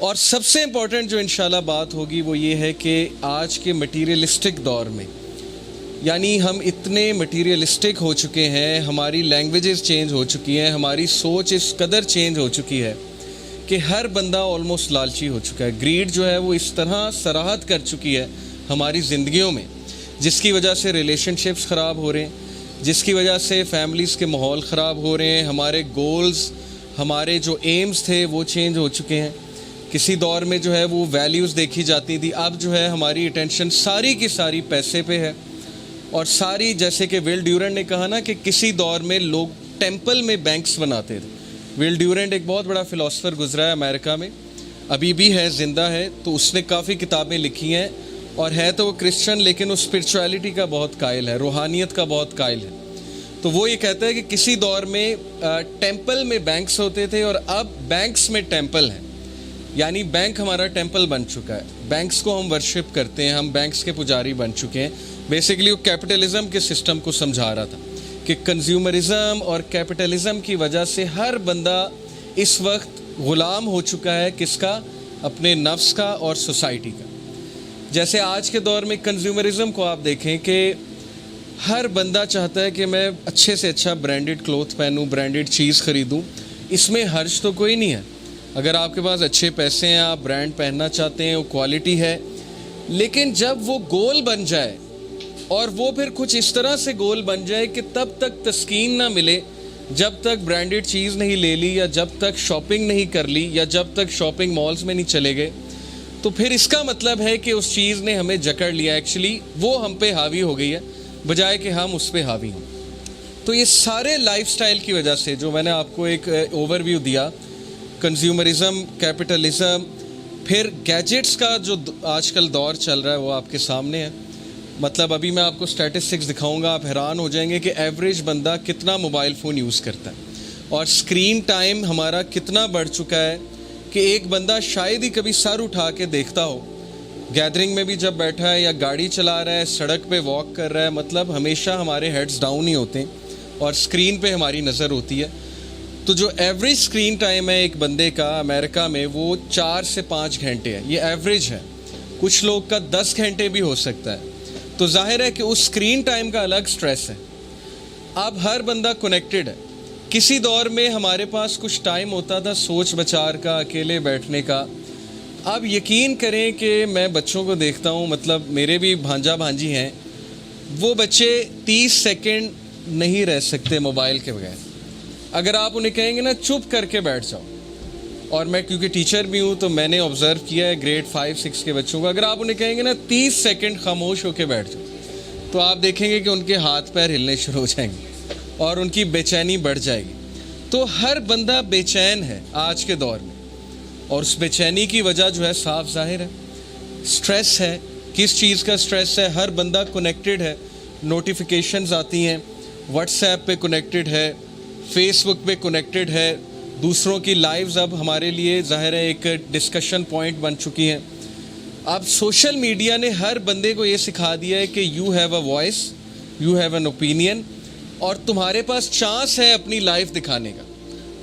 اور سب سے امپورٹنٹ جو انشاءاللہ بات ہوگی وہ یہ ہے کہ آج کے مٹیریلسٹک دور میں، یعنی ہم اتنے مٹیریلسٹک ہو چکے ہیں، ہماری لینگویجز چینج ہو چکی ہیں، ہماری سوچ اس قدر چینج ہو چکی ہے کہ ہر بندہ آلموسٹ لالچی ہو چکا ہے. گریڈ جو ہے وہ اس طرح سراحت کر چکی ہے ہماری زندگیوں میں، جس کی وجہ سے ریلیشن شپس خراب ہو رہے ہیں، جس کی وجہ سے فیملیز کے ماحول خراب ہو رہے ہیں، ہمارے گولز، ہمارے جو ایمز تھے وہ چینج ہو چکے ہیں. کسی دور میں جو ہے وہ ویلیوز دیکھی جاتی تھی، اب جو ہے ہماری اٹینشن ساری کی ساری پیسے پہ ہے. اور ساری، جیسے کہ ول ڈیورنٹ نے کہا نا کہ کسی دور میں لوگ ٹیمپل میں بینکس بناتے تھے. ول ڈیورنٹ ایک بہت بڑا فلاسفر گزرا ہے امریکہ میں، ابھی بھی ہے، زندہ ہے. تو اس نے کافی کتابیں لکھی ہیں، اور ہے تو وہ کرسچن لیکن وہ اسپرچویلٹی کا بہت قائل ہے، روحانیت کا بہت قائل ہے. تو وہ یہ کہتا ہے کہ کسی دور میں ٹیمپل میں بینکس ہوتے تھے اور اب بینکس میں ٹیمپل ہیں. یعنی بینک ہمارا ٹیمپل بن چکا ہے، بینکس کو ہم ورشپ کرتے ہیں، ہم بینکس کے پجاری بن چکے ہیں. بیسیکلی وہ کیپٹلزم کے سسٹم کو سمجھا رہا تھا کہ کنزیومرزم اور کیپٹلزم کی وجہ سے ہر بندہ اس وقت غلام ہو چکا ہے. کس کا؟ اپنے نفس کا اور سوسائٹی کا. جیسے آج کے دور میں کنزیومرزم کو آپ دیکھیں کہ ہر بندہ چاہتا ہے کہ میں اچھے سے اچھا برانڈڈ کلوتھ پہنوں، برانڈڈ چیز خریدوں. اس میں حرج تو کوئی نہیں ہے، اگر آپ کے پاس اچھے پیسے ہیں، آپ برانڈ پہننا چاہتے ہیں، وہ کوالٹی ہے. لیکن جب وہ گول بن جائے اور وہ پھر کچھ اس طرح سے گول بن جائے کہ تب تک تسکین نہ ملے جب تک برانڈڈ چیز نہیں لے لی، یا جب تک شاپنگ نہیں کر لی، یا جب تک شاپنگ مالز میں نہیں چلے گئے، تو پھر اس کا مطلب ہے کہ اس چیز نے ہمیں جکڑ لیا. ایکچولی وہ ہم پہ حاوی ہو گئی ہے بجائے کہ ہم اس پہ حاوی ہوں. تو یہ سارے لائف سٹائل کی وجہ سے، جو میں نے آپ کو ایک اوور ویو دیا، کنزیومرزم، کیپٹلزم، پھر گیجٹس کا جو آج کل دور چل رہا ہے وہ آپ کے سامنے ہے. مطلب ابھی میں آپ کو اسٹیٹسٹکس دکھاؤں گا، آپ حیران ہو جائیں گے کہ ایوریج بندہ کتنا موبائل فون یوز کرتا ہے، اور اسکرین ٹائم ہمارا کتنا بڑھ چکا ہے کہ ایک بندہ شاید ہی کبھی سر اٹھا کے دیکھتا ہو. گیدرنگ میں بھی جب بیٹھا ہے یا گاڑی چلا رہا ہے، سڑک پہ واک کر رہا ہے، مطلب ہمیشہ ہمارے ہیڈز ڈاؤن ہی ہوتے ہیں اور اسکرین پہ ہماری نظر ہوتی ہے. تو جو ایوریج اسکرین ٹائم ہے ایک بندے کا امریکہ میں، وہ 4 سے 5 گھنٹے ہے. یہ ایوریج ہے، کچھ لوگ کا 10 گھنٹے بھی ہو سکتا ہے. تو ظاہر ہے کہ اس اسکرین ٹائم کا الگ سٹریس ہے. اب ہر بندہ کنیکٹڈ ہے. کسی دور میں ہمارے پاس کچھ ٹائم ہوتا تھا سوچ بچار کا، اکیلے بیٹھنے کا. اب یقین کریں کہ میں بچوں کو دیکھتا ہوں، مطلب میرے بھی بھانجا بھانجی ہیں، وہ بچے 30 سیکنڈ نہیں رہ سکتے موبائل کے بغیر. اگر آپ انہیں کہیں گے نا چپ کر کے بیٹھ جاؤ، اور میں کیونکہ ٹیچر بھی ہوں تو میں نے آبزرو کیا ہے گریڈ 5 6 کے بچوں کو، اگر آپ انہیں کہیں گے نا 30 سیکنڈ خاموش ہو کے بیٹھ جاؤ، تو آپ دیکھیں گے کہ ان کے ہاتھ پیر ہلنے شروع ہو جائیں گے اور ان کی بے چینی بڑھ جائے گی. تو ہر بندہ بے چین ہے آج کے دور میں، اور اس بے چینی کی وجہ جو ہے صاف ظاہر ہے، سٹریس ہے. کس چیز کا سٹریس ہے؟ ہر بندہ کنیکٹڈ ہے، نوٹیفیکیشنز آتی ہیں، واٹس ایپ پہ کنیکٹڈ ہے، فیس بک پہ کنیکٹڈ ہے. دوسروں کی لائیوز اب ہمارے لیے ظاہر ہے ایک ڈسکشن پوائنٹ بن چکی ہیں. اب سوشل میڈیا نے ہر بندے کو یہ سکھا دیا ہے کہ you have a voice, you have an opinion, اور تمہارے پاس چانس ہے اپنی لائف دکھانے کا.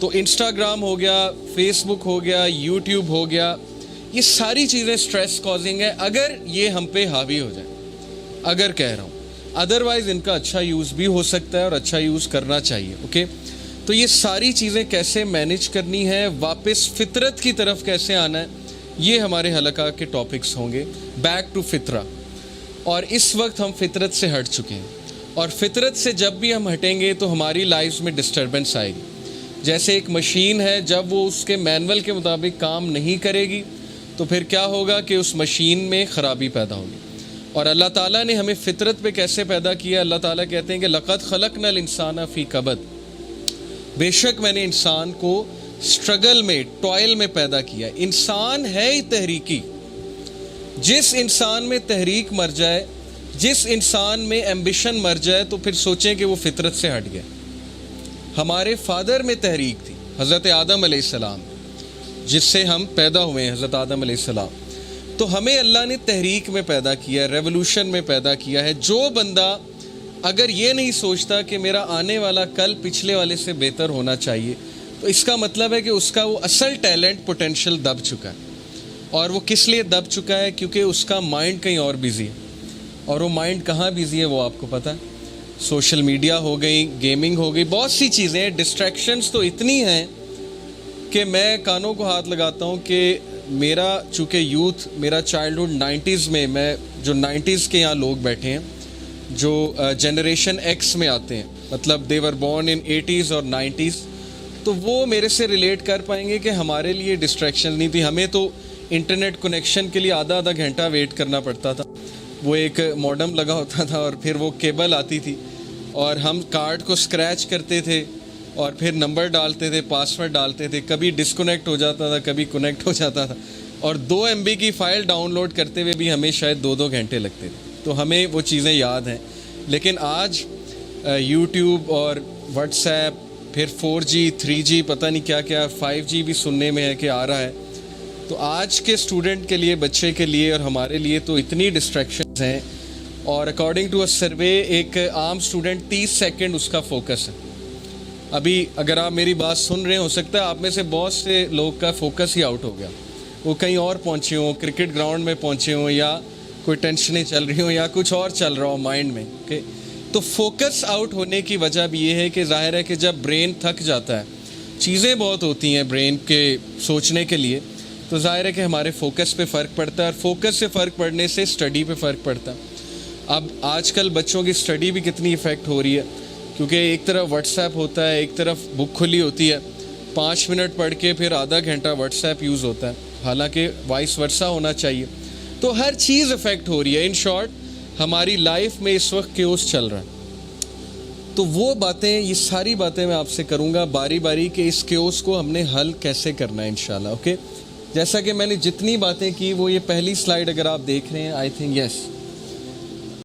تو انسٹاگرام ہو گیا، فیس بک ہو گیا، یوٹیوب ہو گیا، یہ ساری چیزیں سٹریس کازنگ ہے اگر یہ ہم پہ حاوی ہو جائے. اگر کہہ رہا ہوں، ادروائز ان کا اچھا یوز بھی ہو سکتا ہے اور اچھا یوز کرنا چاہیے. اوکے، تو یہ ساری چیزیں کیسے مینیج کرنی ہے، واپس فطرت کی طرف کیسے آنا ہے، یہ ہمارے حلقہ کے ٹاپکس ہوں گے. بیک ٹو فطرہ. اور اس وقت ہم فطرت سے ہٹ چکے ہیں، اور فطرت سے جب بھی ہم ہٹیں گے تو ہماری لائف میں ڈسٹربنس آئے گی. جیسے ایک مشین ہے، جب وہ اس کے مینول کے مطابق کام نہیں کرے گی تو پھر کیا ہوگا کہ اس مشین میں خرابی پیدا ہوگی. اور اللہ تعالیٰ نے ہمیں فطرت پہ کیسے پیدا کیا؟ اللہ تعالیٰ کہتے ہیں کہ لقد خلقنا الانسان فی کبد، بے شک میں نے انسان کو سٹرگل میں، ٹوائل میں پیدا کیا. انسان ہے ہی تحریکی. جس انسان میں تحریک مر جائے، جس انسان میں ایمبیشن مر جائے، تو پھر سوچیں کہ وہ فطرت سے ہٹ گیا. ہمارے فادر میں تحریک تھی، حضرت آدم علیہ السلام، جس سے ہم پیدا ہوئے ہیں، حضرت آدم علیہ السلام. تو ہمیں اللہ نے تحریک میں پیدا کیا ہے، ریولوشن میں پیدا کیا ہے. جو بندہ اگر یہ نہیں سوچتا کہ میرا آنے والا کل پچھلے والے سے بہتر ہونا چاہیے، تو اس کا مطلب ہے کہ اس کا وہ اصل ٹیلنٹ، پوٹینشیل دب چکا ہے. اور وہ کس لیے دب چکا ہے؟ کیونکہ اس کا مائنڈ کہیں اور بیزی ہے. اور وہ مائنڈ کہاں بیزی ہے وہ آپ کو پتہ ہے. سوشل میڈیا ہو گئی, گیمنگ ہو گئی, بہت سی چیزیں, ڈسٹریکشنز تو اتنی ہیں کہ میں کانوں کو ہاتھ لگاتا ہوں کہ میرا چونکہ یوتھ, میرا چائلڈہڈ 90s میں جو 90s کے یہاں لوگ بیٹھے ہیں جو جنریشن ایکس میں آتے ہیں, مطلب دے ور بورن ان 80s اور 90s, تو وہ میرے سے ریلیٹ کر پائیں گے کہ ہمارے لیے ڈسٹریکشن نہیں تھی. ہمیں تو انٹرنیٹ کنیکشن کے لیے آدھا گھنٹہ ویٹ کرنا پڑتا تھا. وہ ایک موڈم لگا ہوتا تھا اور پھر وہ کیبل آتی تھی اور ہم کارڈ کو اسکریچ کرتے تھے اور پھر نمبر ڈالتے تھے, پاسورڈ ڈالتے تھے, کبھی ڈسکنیکٹ ہو جاتا تھا, کبھی کنیکٹ ہو جاتا تھا, اور 2 MB کی فائل ڈاؤن لوڈ کرتے ہوئے بھی ہمیں شاید 2 گھنٹے لگتے تھے. تو ہمیں وہ چیزیں یاد ہیں. لیکن آج یوٹیوب اور واٹس ایپ, پھر 4G 3G پتہ نہیں کیا کیا 5G بھی سننے میں ہے کہ آ رہا ہے. تو آج کے اسٹوڈنٹ کے لیے, بچے کے لیے اور ہمارے لیے تو اتنی ڈسٹریکشنز ہیں. اور اکارڈنگ ٹو اے سروے ایک عام اسٹوڈنٹ 30 سیکنڈ اس کا فوکس ہے. ابھی اگر آپ میری بات سن رہے ہیں, ہو سکتا ہے آپ میں سے بہت سے لوگ کا فوکس ہی آؤٹ ہو گیا, وہ کہیں اور پہنچے ہوں, کرکٹ گراؤنڈ میں پہنچے ہوں, یا کوئی ٹینشنیں چل رہی ہوں, یا کچھ اور چل رہا ہو مائنڈ میں. اوکے, تو فوکس آؤٹ ہونے کی وجہ بھی یہ ہے کہ ظاہر ہے کہ جب برین تھک جاتا ہے, چیزیں بہت ہوتی ہیں برین کے سوچنے کے لیے, تو ظاہر ہے کہ ہمارے فوکس پہ فرق پڑتا ہے, اور فوکس سے فرق پڑنے سے اسٹڈی پہ فرق پڑتا ہے. اب آج کل بچوں کی اسٹڈی بھی کتنی افیکٹ ہو رہی ہے, کیونکہ ایک طرف واٹس ایپ ہوتا ہے, ایک طرف بک کھلی ہوتی ہے, 5 منٹ پڑھ کے پھر آدھا گھنٹہ واٹس ایپ یوز ہوتا ہے, حالانکہ وائس ورسا ہونا چاہیے. تو ہر چیز افیکٹ ہو رہی ہے. ان شارٹ ہماری لائف میں اس وقت کیوس چل رہا ہے. تو وہ باتیں, یہ ساری باتیں میں آپ سے کروں گا باری باری کہ اس کیوس کو ہم نے حل کیسے کرنا ہے انشاءاللہ. اوکے, جیسا کہ میں نے جتنی باتیں کی, وہ یہ پہلی سلائیڈ اگر آپ دیکھ رہے ہیں, آئی تھنک یس